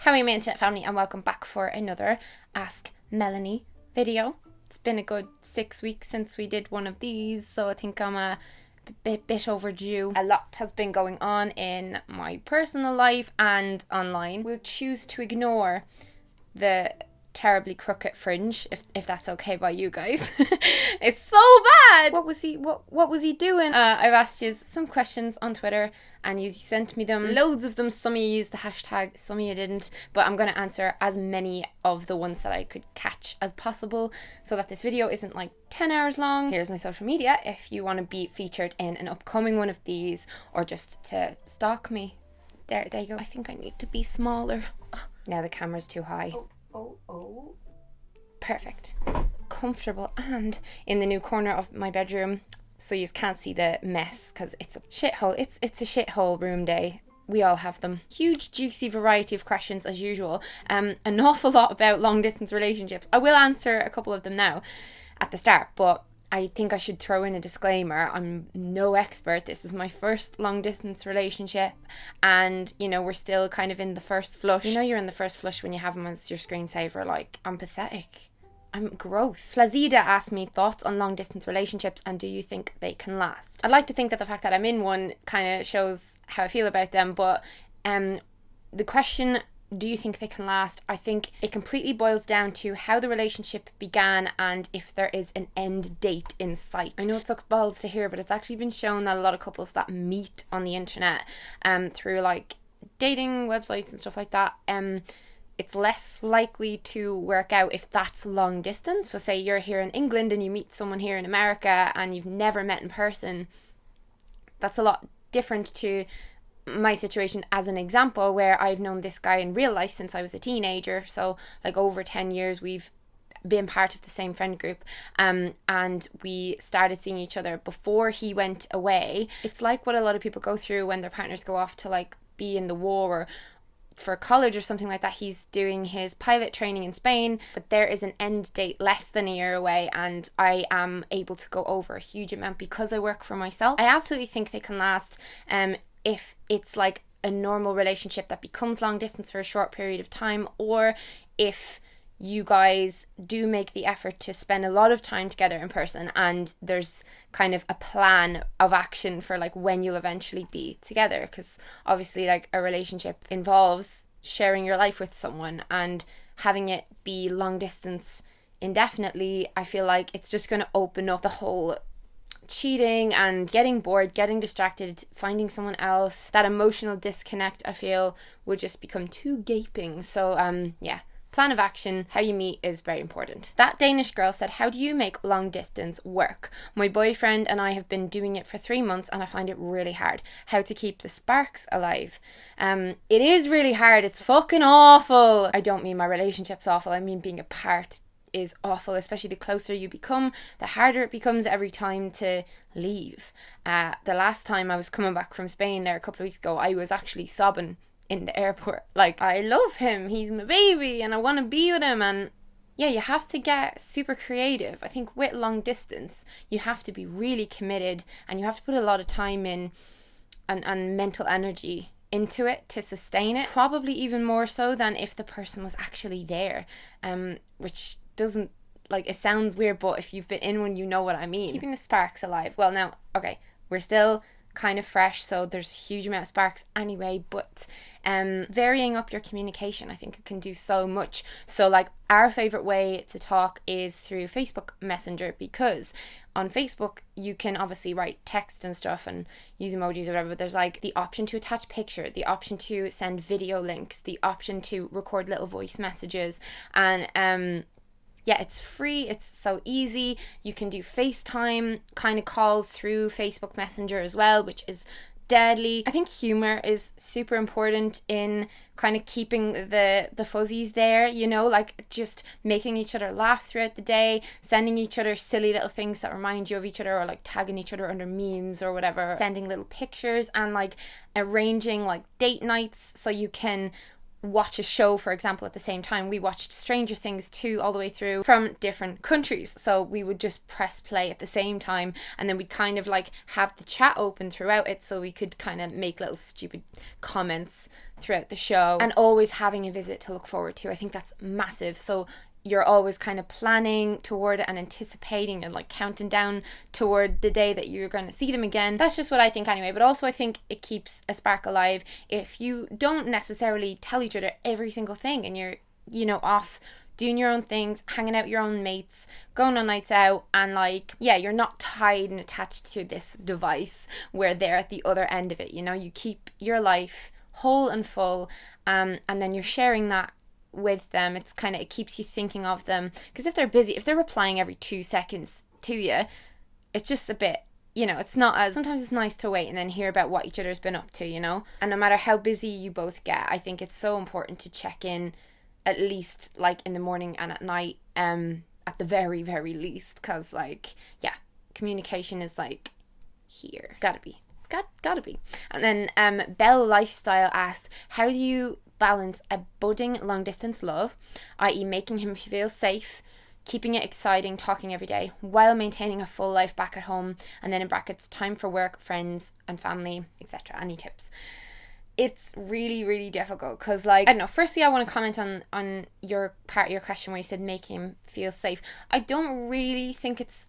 How are you, my internet family, and welcome back for another Ask Melanie video. It's been a good 6 weeks since we did one of these, so I think I'm a bit overdue. A lot has been going on in my personal life and online. We'll choose to ignore the terribly crooked fringe, if that's okay by you guys. It's so bad. What was he doing? I've asked you some questions on Twitter and you sent me them, loads of them. Some of you used the hashtag, some of you didn't, but I'm going to answer as many of the ones that I could catch as possible so that this video isn't like 10 hours long. Here's my social media if you want to be featured in an upcoming one of these or just to stalk me. There you go. I think I need to be smaller. Now the camera's too high. Oh. Perfect. Comfortable and in the new corner of my bedroom so you can't see the mess because it's a shithole. It's a shithole room day. We all have them. Huge juicy variety of questions as usual. An awful lot about long distance relationships. I will answer a couple of them now at the start, but I think I should throw in a disclaimer. I'm no expert. This is my first long distance relationship and, you know, we're still kind of in the first flush. You know you're in the first flush when you have them as your screensaver. Like, I'm pathetic. I'm gross. Flazida asked me thoughts on long distance relationships and do you think they can last? I'd like to think that the fact that I'm in one kind of shows how I feel about them, but the question, do you think they can last? I think it completely boils down to how the relationship began and if there is an end date in sight. I know it sucks balls to hear, but it's actually been shown that a lot of couples that meet on the internet through like dating websites and stuff like that, it's less likely to work out if that's long distance. So say you're here in England and you meet someone here in America and you've never met in person. That's a lot different to my situation as an example where I've known this guy in real life since I was a teenager, so like over 10 years we've been part of the same friend group, and we started seeing each other before he went away. It's like what a lot of people go through when their partners go off to like be in the war or for college or something like that. He's doing his pilot training in Spain, but there is an end date less than a year away and I am able to go over a huge amount because I work for myself. I absolutely think they can last if it's like a normal relationship that becomes long distance for a short period of time, or if you guys do make the effort to spend a lot of time together in person and there's kind of a plan of action for like when you'll eventually be together, because obviously like a relationship involves sharing your life with someone, and having it be long distance indefinitely, I feel like it's just going to open up the whole cheating and getting bored, getting distracted, finding someone else. That emotional disconnect, I feel, would just become too gaping. So yeah, plan of action, how you meet is very important. That Danish girl said, how do you make long distance work? My boyfriend and I have been doing it for 3 months and I find it really hard. How to keep the sparks alive? It is really hard. It's fucking awful. I don't mean my relationship's awful. I mean being apart is awful, especially the closer you become, the harder it becomes every time to leave. The last time I was coming back from Spain there a couple of weeks ago, I was actually sobbing in the airport. Like, I love him, he's my baby and I want to be with him. And yeah, you have to get super creative. I think with long distance you have to be really committed and you have to put a lot of time in and mental energy into it to sustain it, probably even more so than if the person was actually there, which doesn't, like, it sounds weird, but if you've been in one, you know what I mean. Keeping the sparks alive. Well, now, okay, we're still kind of fresh, so there's a huge amount of sparks anyway, but varying up your communication, I think it can do so much. So like our favorite way to talk is through Facebook Messenger, because on Facebook you can obviously write text and stuff and use emojis or whatever, but there's like the option to attach picture, the option to send video links, the option to record little voice messages, and yeah, it's free, it's so easy. You can do FaceTime kind of calls through Facebook Messenger as well, which is deadly. I think humor is super important in kind of keeping the fuzzies there, you know, like just making each other laugh throughout the day, sending each other silly little things that remind you of each other, or like tagging each other under memes or whatever, sending little pictures, and like arranging like date nights so you can watch a show, for example, at the same time. We watched Stranger Things 2 all the way through from different countries, so we would just press play at the same time, and then we'd kind of like have the chat open throughout it so we could kind of make little stupid comments throughout the show, and always having a visit to look forward to. I think that's massive. So you're always kind of planning toward it and anticipating and like counting down toward the day that you're going to see them again. That's just what I think anyway. But also I think it keeps a spark alive if you don't necessarily tell each other every single thing, and you're, you know, off doing your own things, hanging out with your own mates, going on nights out, and like, yeah, you're not tied and attached to this device where they're at the other end of it. You know, you keep your life whole and full, and then you're sharing that with them. It's kind of, it keeps you thinking of them, because if they're busy, if they're replying every 2 seconds to you, it's just a bit, you know, it's not as, sometimes it's nice to wait and then hear about what each other's been up to, you know. And no matter how busy you both get, I think it's so important to check in at least like in the morning and at night, at the very, very least, because like, yeah, communication is like here. It's gotta be. Gotta be. And then Bell Lifestyle asked, how do you balance a budding long distance love, i.e. making him feel safe, keeping it exciting, talking every day, while maintaining a full life back at home, and then in brackets, time for work, friends and family, etc. Any tips? It's really, really difficult, because like, I don't know, firstly I want to comment on your part of your question where you said make him feel safe. I don't really think it's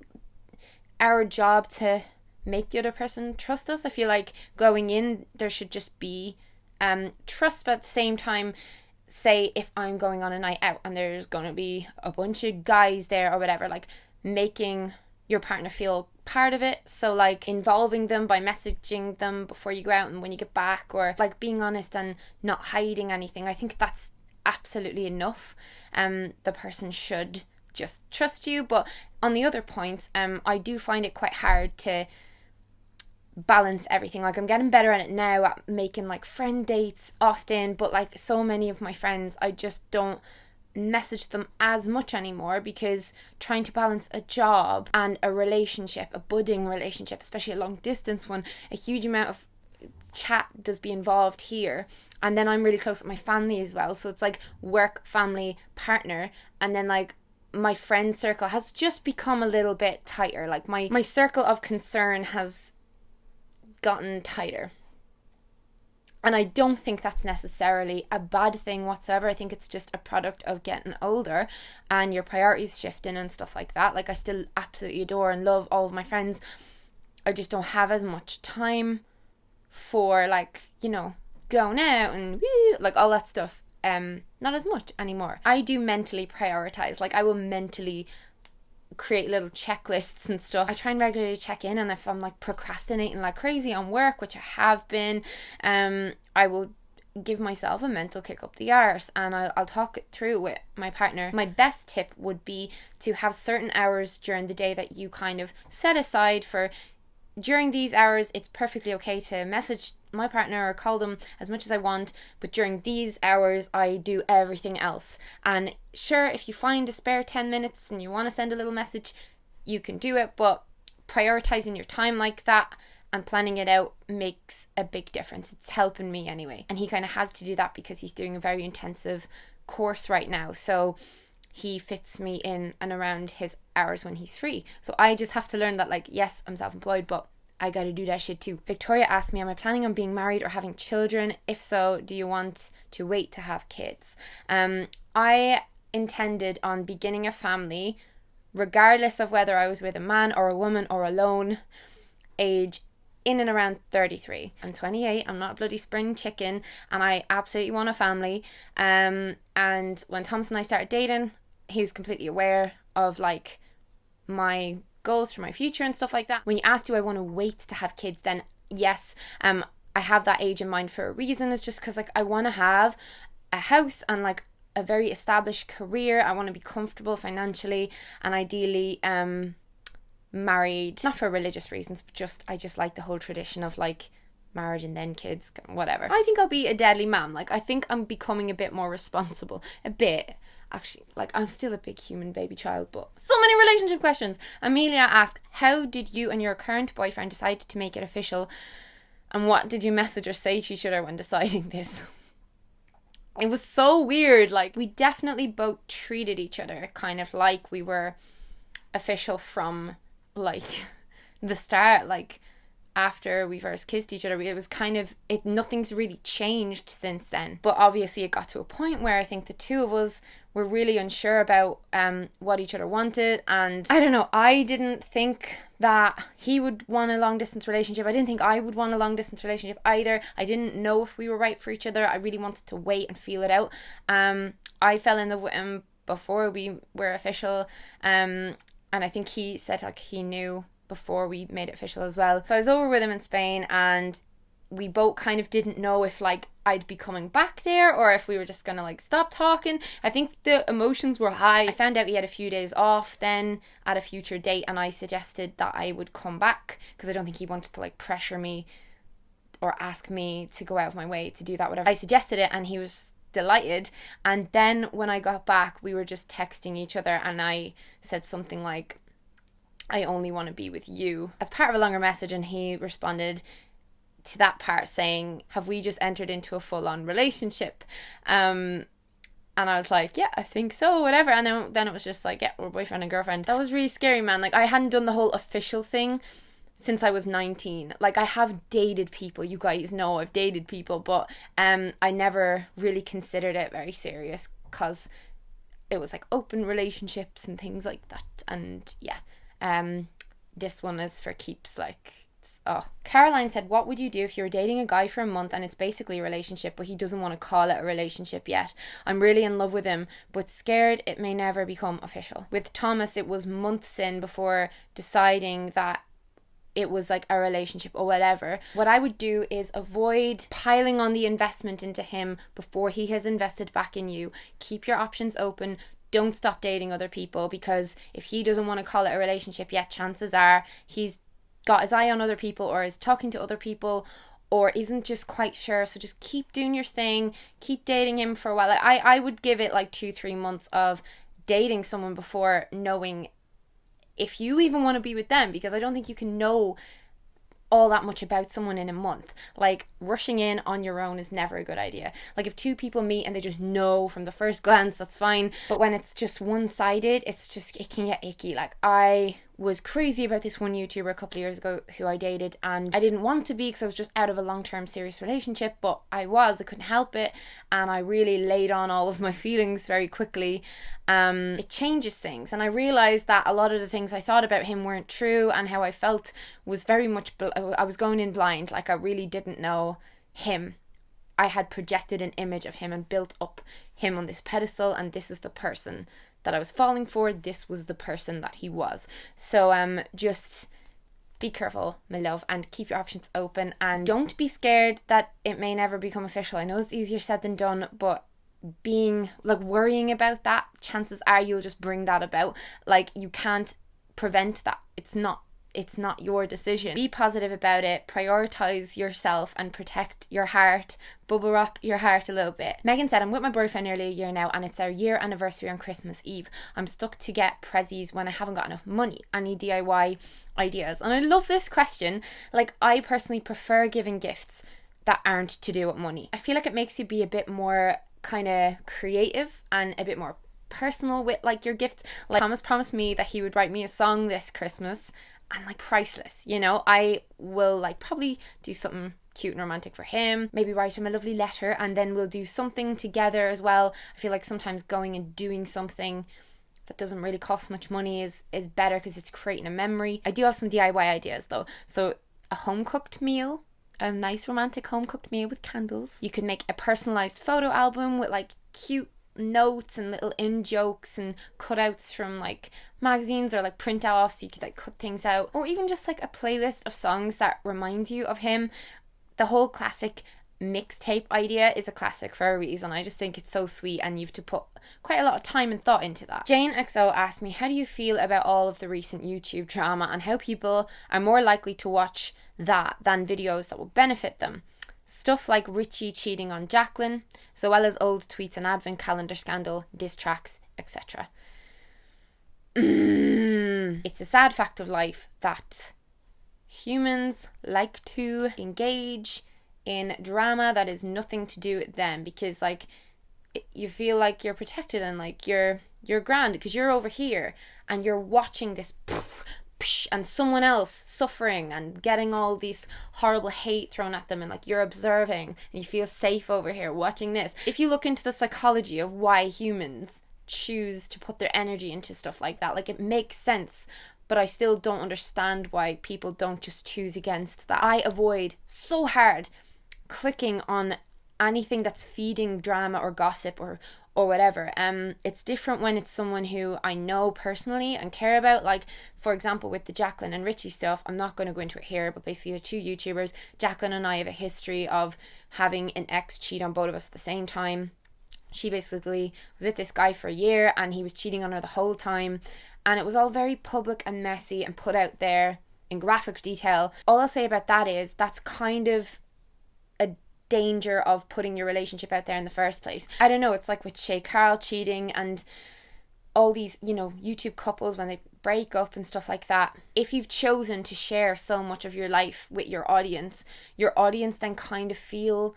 our job to make the other person trust us. I feel like going in there should just be trust, but at the same time, say if I'm going on a night out and there's going to be a bunch of guys there or whatever, like making your partner feel part of it. So like involving them by messaging them before you go out and when you get back, or like being honest and not hiding anything. I think that's absolutely enough. The person should just trust you. But on the other points, I do find it quite hard to balance everything. Like, I'm getting better at it now, at making like friend dates often, but like so many of my friends, I just don't message them as much anymore, because trying to balance a job and a relationship, a budding relationship, especially a long distance one, a huge amount of chat does be involved here. And then I'm really close with my family as well, so it's like work, family, partner, and then like my friend circle has just become a little bit tighter. Like my circle of concern has gotten tighter, and I don't think that's necessarily a bad thing whatsoever. I think it's just a product of getting older and your priorities shifting and stuff like that. Like, I still absolutely adore and love all of my friends. I just don't have as much time for, like, you know, going out and woo, like all that stuff. Not as much anymore. I do mentally prioritize. Like, I will mentally create little checklists and stuff. I try and regularly check in, and if I'm like procrastinating like crazy on work, which I have been, I will give myself a mental kick up the arse, and I'll talk it through with my partner. My best tip would be to have certain hours during the day that you kind of set aside for. During these hours, it's perfectly okay to message my partner or call them as much as I want, but during these hours I do everything else. And sure, if you find a spare 10 minutes and you want to send a little message, you can do it, but prioritizing your time like that and planning it out makes a big difference. It's helping me anyway. And he kind of has to do that because he's doing a very intensive course right now, so he fits me in and around his hours when he's free. So I just have to learn that, like, yes, I'm self-employed, but I gotta do that shit too. Victoria asked me, am I planning on being married or having children? If so, do you want to wait to have kids? I intended on beginning a family regardless of whether I was with a man or a woman or alone, age in and around 33. I'm 28, I'm not a bloody spring chicken, and I absolutely want a family. And when Thomas and I started dating, he was completely aware of like my goals for my future and stuff like that. When you ask, do I want to wait to have kids, then yes, I have that age in mind for a reason. It's just because like I want to have a house and like a very established career. I want to be comfortable financially, and ideally married, not for religious reasons, but I just like the whole tradition of like marriage and then kids, whatever. I think I'll be a deadly mom. Like, I think I'm becoming a bit more responsible. A bit. Actually, like, I'm still a big human baby child, but so many relationship questions. Amelia asked, how did you and your current boyfriend decide to make it official? And what did you message or say to each other when deciding this? It was so weird. Like, we definitely both treated each other kind of like we were official from, like, the start. Like, after we first kissed each other. It was kind of, nothing's really changed since then. But obviously it got to a point where I think the two of us were really unsure about what each other wanted. And I don't know, I didn't think that he would want a long distance relationship. I didn't think I would want a long distance relationship either. I didn't know if we were right for each other. I really wanted to wait and feel it out. I fell in love with him before we were official. And I think he said like he knew before we made it official as well. So I was over with him in Spain, and we both kind of didn't know if like I'd be coming back there or if we were just gonna like stop talking. I think the emotions were high. I found out he had a few days off then at a future date, and I suggested that I would come back because I don't think he wanted to like pressure me or ask me to go out of my way to do that, whatever. I suggested it and he was delighted. And then when I got back, we were just texting each other, and I said something like, I only want to be with you, as part of a longer message, and he responded to that part saying, have we just entered into a full-on relationship? And I was like, yeah, I think so, whatever. And then it was just like, yeah, we're boyfriend and girlfriend. That was really scary, man. Like, I hadn't done the whole official thing since I was 19. Like, I have dated people, you guys know I've dated people, but I never really considered it very serious because it was like open relationships and things like that. And yeah, this one is for keeps. Like, oh. Caroline said, what would you do if you were dating a guy for a month and it's basically a relationship, but he doesn't want to call it a relationship yet? I'm really in love with him, but scared it may never become official. With Thomas, it was months in before deciding that it was like a relationship or whatever. What I would do is avoid piling on the investment into him before he has invested back in you. Keep your options open. Don't stop dating other people, because if he doesn't want to call it a relationship yet, chances are he's got his eye on other people or is talking to other people or isn't just quite sure. So just keep doing your thing. Keep dating him for a while. I would give it like 2-3 months of dating someone before knowing if you even want to be with them, because I don't think you can know all that much about someone in a month. Like, rushing in on your own is never a good idea. Like, if two people meet and they just know from the first glance, that's fine. But when it's just one-sided, it can get icky. Like, I was crazy about this one YouTuber a couple of years ago who I dated, and I didn't want to be because I was just out of a long-term serious relationship, but I couldn't help it, and I really laid on all of my feelings very quickly. It changes things, and I realized that a lot of the things I thought about him weren't true, and how I felt was very much I was going in blind. Like, I really didn't know him. I had projected an image of him and built up him on this pedestal, and this is the person that I was falling for. This was the person that he was. So just be careful, my love, and keep your options open, and don't be scared that it may never become official. I know it's easier said than done, but worrying about that, chances are you'll just bring that about. Like, you can't prevent that. It's not your decision. Be positive about it, prioritize yourself and protect your heart. Bubble wrap your heart a little bit. Megan said, I'm with my boyfriend nearly a year now, and it's our year anniversary on Christmas Eve. I'm stuck to get prezzies when I haven't got enough money. Any DIY ideas? And I love this question. Like, I personally prefer giving gifts that aren't to do with money. I feel like it makes you be a bit more kind of creative and a bit more personal with like your gifts. Like, Thomas promised me that he would write me a song this Christmas, and like, priceless, you know. I will like probably do something cute and romantic for him, maybe write him a lovely letter, and then we'll do something together as well. I feel like sometimes going and doing something that doesn't really cost much money is better because it's creating a memory. I do have some DIY ideas though. So a home cooked meal, a nice romantic home cooked meal with candles. You could make a personalized photo album with like cute notes and little in jokes and cutouts from like magazines or like print offs, so you could like cut things out, or even just like a playlist of songs that remind you of him. The whole classic mixtape idea is a classic for a reason. I just think it's so sweet, and you have to put quite a lot of time and thought into that. Jane XO asked me, how do you feel about all of the recent YouTube drama and how people are more likely to watch that than videos that will benefit them? Stuff like Richie cheating on Jaclyn, Zoella's old tweets and advent calendar scandal, diss tracks, etc. It's a sad fact of life that humans like to engage in drama that is nothing to do with them, because like you feel like you're protected and like you're grand because you're over here and you're watching this psh, and someone else suffering and getting all these horrible hate thrown at them, and like you're observing and you feel safe over here watching this. If you look into the psychology of why humans choose to put their energy into stuff like that, like it makes sense, but I still don't understand why people don't just choose against that. I avoid so hard clicking on anything that's feeding drama or gossip or whatever. It's different when it's someone who I know personally and care about. Like, for example, with the Jaclyn and Richie stuff, I'm not going to go into it here, but basically the two YouTubers, Jaclyn and I have a history of having an ex cheat on both of us at the same time. She basically was with this guy for a year and he was cheating on her the whole time, and it was all very public and messy and put out there in graphic detail. All I'll say about that is that's kind of a danger of putting your relationship out there in the first place. I don't know, it's like with Shay Carl cheating and all these, you know, YouTube couples when they break up and stuff like that. If you've chosen to share so much of your life with your audience then kind of feel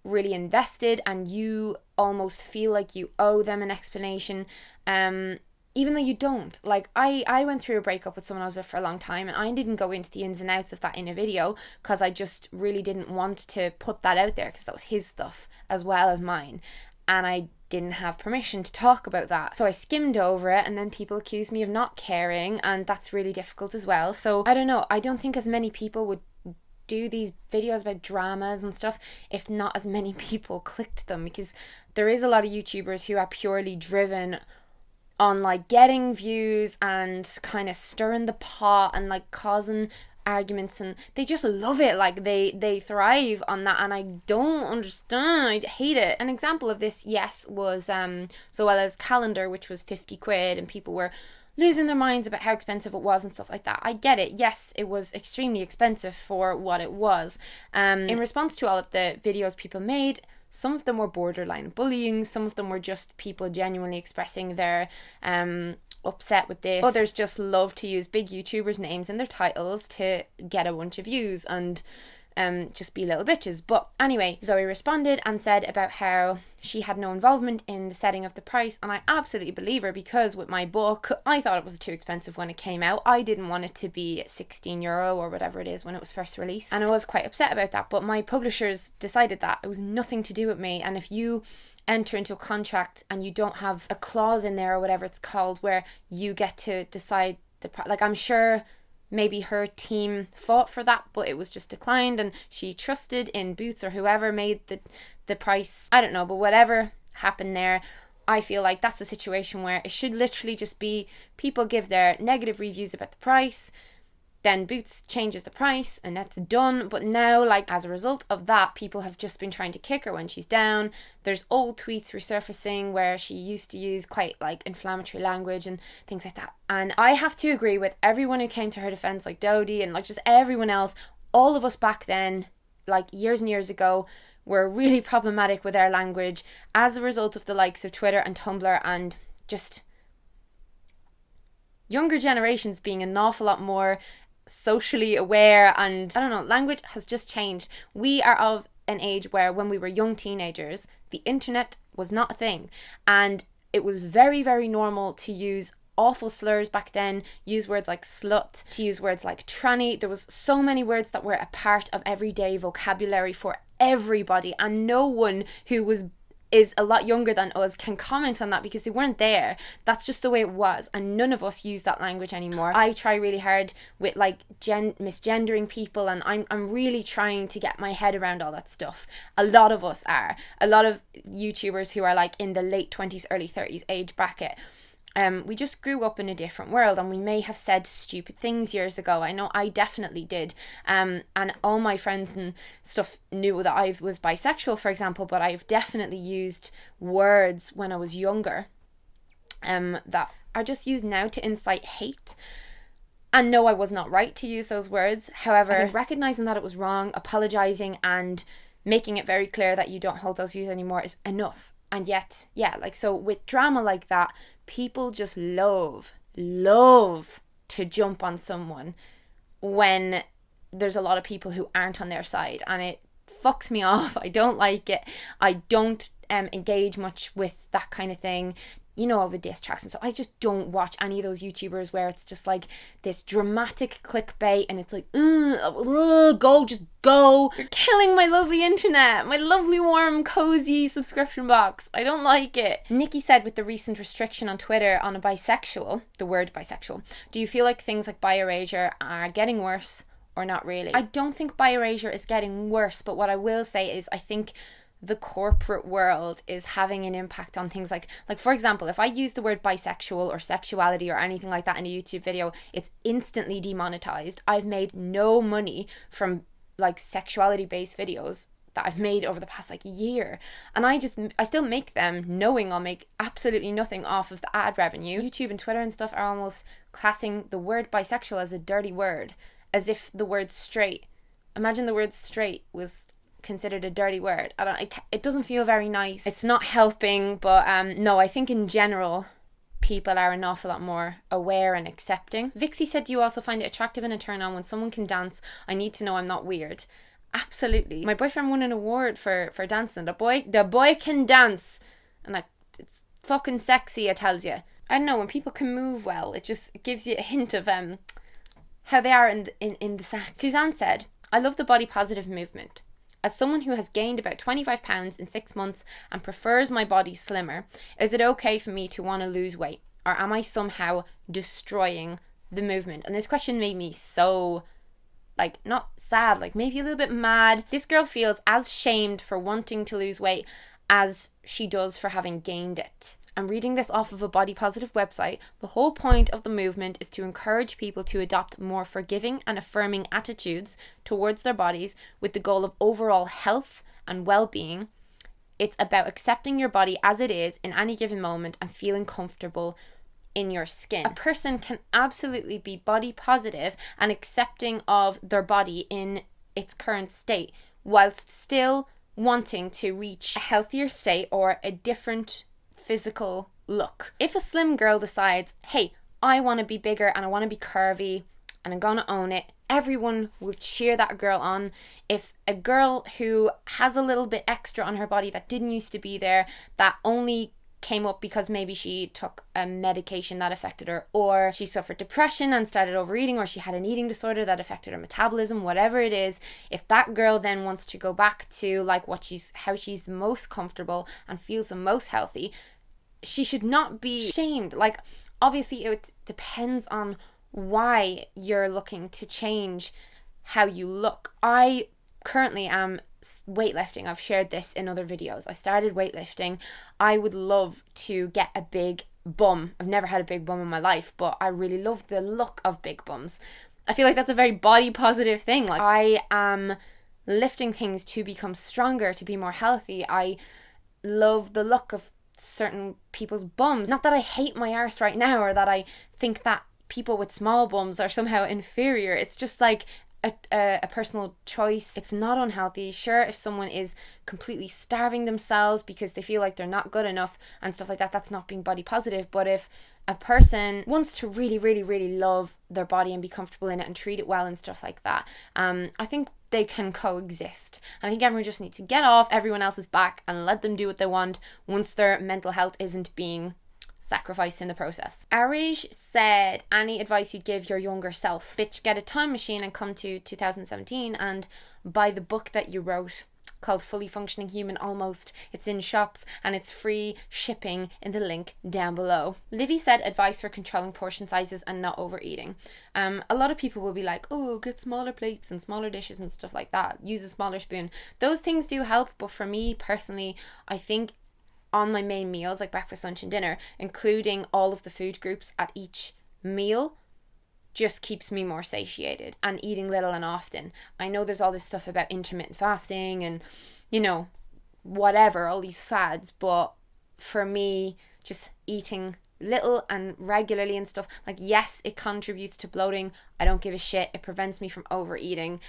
really invested, and you almost feel like you owe them an explanation, even though you don't. Like, I went through a breakup with someone I was with for a long time, and I didn't go into the ins and outs of that in a video because I just really didn't want to put that out there, because that was his stuff as well as mine, and I didn't have permission to talk about that. So I skimmed over it, and then people accused me of not caring, and that's really difficult as well. So I don't know, I don't think as many people would do these videos about dramas and stuff if not as many people clicked them, because there is a lot of YouTubers who are purely driven on like getting views and kind of stirring the pot and like causing arguments, and they just love it. Like they thrive on that, and I don't understand. I hate it. An example of this, yes, was Zoella's calendar, which was 50 quid, and people were losing their minds about how expensive it was and stuff like that. I get it. Yes, it was extremely expensive for what it was. In response to all of the videos people made, some of them were borderline bullying, some of them were just people genuinely expressing their upset with this. Others just love to use big YouTubers' names in their titles to get a bunch of views and just be little bitches. But anyway, Zoe responded and said about how she had no involvement in the setting of the price, and I absolutely believe her, because with my book, I thought it was too expensive when it came out. I didn't want it to be €16 or whatever it is when it was first released, and I was quite upset about that, but my publishers decided that. It was nothing to do with me, and if you enter into a contract and you don't have a clause in there or whatever it's called where you get to decide the price, like I'm sure maybe her team fought for that, but it was just declined, and she trusted in Boots or whoever made the price. I don't know, but whatever happened there, I feel like that's a situation where it should literally just be people give their negative reviews about the price, then Boots changes the price, and that's done. But now, like, as a result of that, people have just been trying to kick her when she's down. There's old tweets resurfacing where she used to use quite like inflammatory language and things like that. And I have to agree with everyone who came to her defense, like Dodie and like just everyone else. All of us back then, like years and years ago, were really problematic with our language as a result of the likes of Twitter and Tumblr, and just younger generations being an awful lot more socially aware, and I don't know, language has just changed. We are of an age where when we were young teenagers, the internet was not a thing, and it was very, very normal to use awful slurs back then, use words like slut, to use words like tranny. There was so many words that were a part of everyday vocabulary for everybody, and no one who is a lot younger than us can comment on that because they weren't there. That's just the way it was, and none of us use that language anymore. I try really hard with like misgendering people, and I'm really trying to get my head around all that stuff. A lot of us are. A lot of YouTubers who are like in the late 20s, early 30s age bracket. We just grew up in a different world, and we may have said stupid things years ago. I know I definitely did. And all my friends and stuff knew that I was bisexual, for example, but I've definitely used words when I was younger that are just used now to incite hate. And no, I was not right to use those words. However, I think recognizing that it was wrong, apologizing, and making it very clear that you don't hold those views anymore is enough. And yet, yeah, like, so with drama like that, people just love to jump on someone when there's a lot of people who aren't on their side, and it fucks me off. I don't like it. I don't engage much with that kind of thing. You know, all the diss tracks and so I just don't watch any of those YouTubers where it's just like this dramatic clickbait and it's like, just go. You're killing my lovely internet, my lovely warm cozy subscription box. I don't like it. Nikki said, with the recent restriction on Twitter on a bisexual, the word bisexual, do you feel like things like bi erasure are getting worse or not really? I don't think bi erasure is getting worse, but what I will say is I think the corporate world is having an impact on things like for example, if I use the word bisexual or sexuality or anything like that in a YouTube video, it's instantly demonetized. I've made no money from like sexuality based videos that I've made over the past like year, and I still make them knowing I'll make absolutely nothing off of the ad revenue. YouTube and Twitter and stuff are almost classing the word bisexual as a dirty word, as if the word straight, imagine the word straight was considered a dirty word. It doesn't feel very nice. It's not helping, but no, I think in general people are an awful lot more aware and accepting. Vixie said, do you also find it attractive and a turn on when someone can dance? I need to know I'm not weird. Absolutely. My boyfriend won an award for dancing. The boy can dance, and it's fucking sexy, I tells you. I don't know, when people can move well, it just gives you a hint of how they are in the sack. Suzanne said, I love the body positive movement. As someone who has gained about 25 pounds in 6 months and prefers my body slimmer, is it okay for me to want to lose weight? Or am I somehow destroying the movement? And this question made me so, like, not sad, like maybe a little bit mad. This girl feels as shamed for wanting to lose weight as she does for having gained it. I'm reading this off of a body positive website. The whole point of the movement is to encourage people to adopt more forgiving and affirming attitudes towards their bodies with the goal of overall health and well-being. It's about accepting your body as it is in any given moment and feeling comfortable in your skin. A person can absolutely be body positive and accepting of their body in its current state whilst still wanting to reach a healthier state or a different physical look. If a slim girl decides, hey, I want to be bigger and I want to be curvy and I'm gonna own it, everyone will cheer that girl on. If a girl who has a little bit extra on her body that didn't used to be there, that only came up because maybe she took a medication that affected her, or she suffered depression and started overeating, or she had an eating disorder that affected her metabolism, whatever it is, if that girl then wants to go back to like how she's the most comfortable and feels the most healthy, she should not be shamed. Like, obviously it depends on why you're looking to change how you look. I currently am weightlifting. I've shared this in other videos. I started weightlifting. I would love to get a big bum. I've never had a big bum in my life, but I really love the look of big bums. I feel like that's a very body positive thing. Like, I am lifting things to become stronger, to be more healthy. I love the look of certain people's bums. Not that I hate my arse right now or that I think that people with small bums are somehow inferior. It's just like a personal choice. It's not unhealthy. Sure, if someone is completely starving themselves because they feel like they're not good enough and stuff like that, that's not being body positive. But if a person wants to really, really, really love their body and be comfortable in it and treat it well and stuff like that, I think they can coexist. And I think everyone just needs to get off everyone else's back and let them do what they want once their mental health isn't being sacrificed in the process. Arish said, any advice you'd give your younger self? Bitch, get a time machine and come to 2017 and buy the book that you wrote called Fully Functioning Human Almost. It's in shops and it's free shipping in the link down below. Livy said, advice for controlling portion sizes and not overeating. A lot of people will be like, oh, get smaller plates and smaller dishes and stuff like that. Use a smaller spoon. Those things do help, but for me personally, I think on my main meals, like breakfast, lunch and dinner, including all of the food groups at each meal, just keeps me more satiated, and eating little and often. I know there's all this stuff about intermittent fasting and, you know, whatever, all these fads, but for me, just eating little and regularly and stuff, like, yes, it contributes to bloating. I don't give a shit. It prevents me from overeating,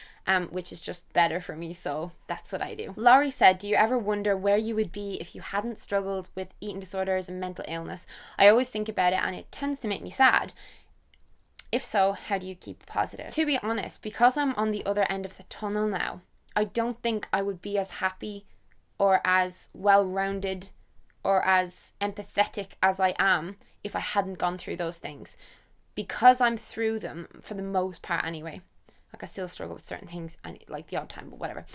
which is just better for me, so that's what I do. Laurie said, do you ever wonder where you would be if you hadn't struggled with eating disorders and mental illness? I always think about it and it tends to make me sad. If so, how do you keep positive? To be honest, because I'm on the other end of the tunnel now, I don't think I would be as happy or as well-rounded or as empathetic as I am if I hadn't gone through those things. Because I'm through them, for the most part anyway. Like, I still struggle with certain things, and like the odd time, but whatever.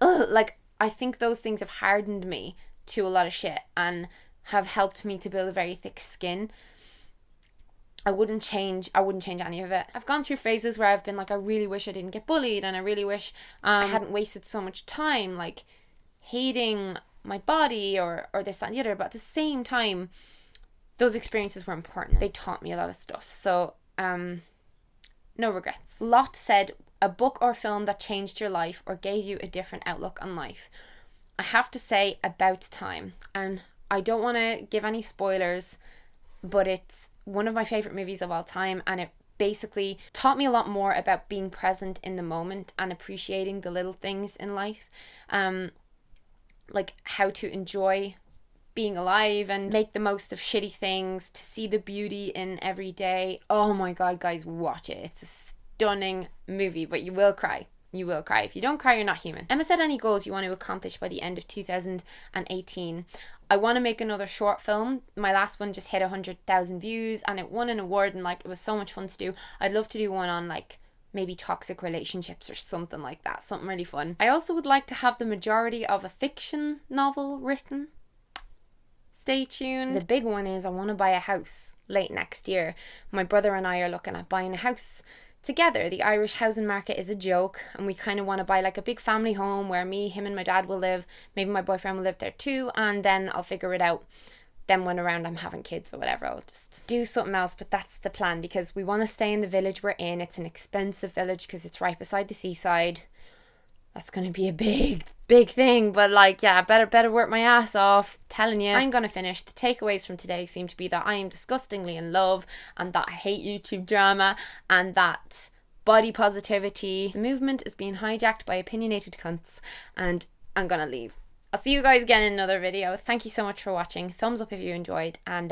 Like, I think those things have hardened me to a lot of shit and have helped me to build a very thick skin. I wouldn't change any of it. I've gone through phases where I've been like, I really wish I didn't get bullied, and I really wish I hadn't wasted so much time like hating my body or this, that, and the other. But at the same time, those experiences were important. They taught me a lot of stuff. So, no regrets. Lot said, a book or film that changed your life or gave you a different outlook on life. I have to say, About Time. And I don't want to give any spoilers, but it's one of my favourite movies of all time, and it basically taught me a lot more about being present in the moment and appreciating the little things in life. Like how to enjoy being alive and make the most of shitty things, to see the beauty in every day. Oh my god, guys, watch it. It's a stunning movie, but you will cry. You will cry. If you don't cry, you're not human. Emma said, any goals you want to accomplish by the end of 2018? I want to make another short film. My last one just hit 100,000 views and it won an award, and like it was so much fun to do. I'd love to do one on like maybe toxic relationships or something like that. Something really fun. I also would like to have the majority of a fiction novel written. Stay tuned. The big one is I want to buy a house late next year. My brother and I are looking at buying a house together. The Irish housing market is a joke, and we kind of want to buy like a big family home where me, him and my dad will live. Maybe my boyfriend will live there too, and then I'll figure it out. Then when around I'm having kids or whatever, I'll just do something else. But that's the plan, because we want to stay in the village we're in. It's an expensive village because it's right beside the seaside. That's going to be a big thing, but like, yeah, better work my ass off. Telling you, I'm going to finish. The takeaways from today seem to be that I am disgustingly in love, and that I hate YouTube drama, and that body positivity movement is being hijacked by opinionated cunts, and I'm going to leave. I'll see you guys again in another video. Thank you so much for watching. Thumbs up if you enjoyed, and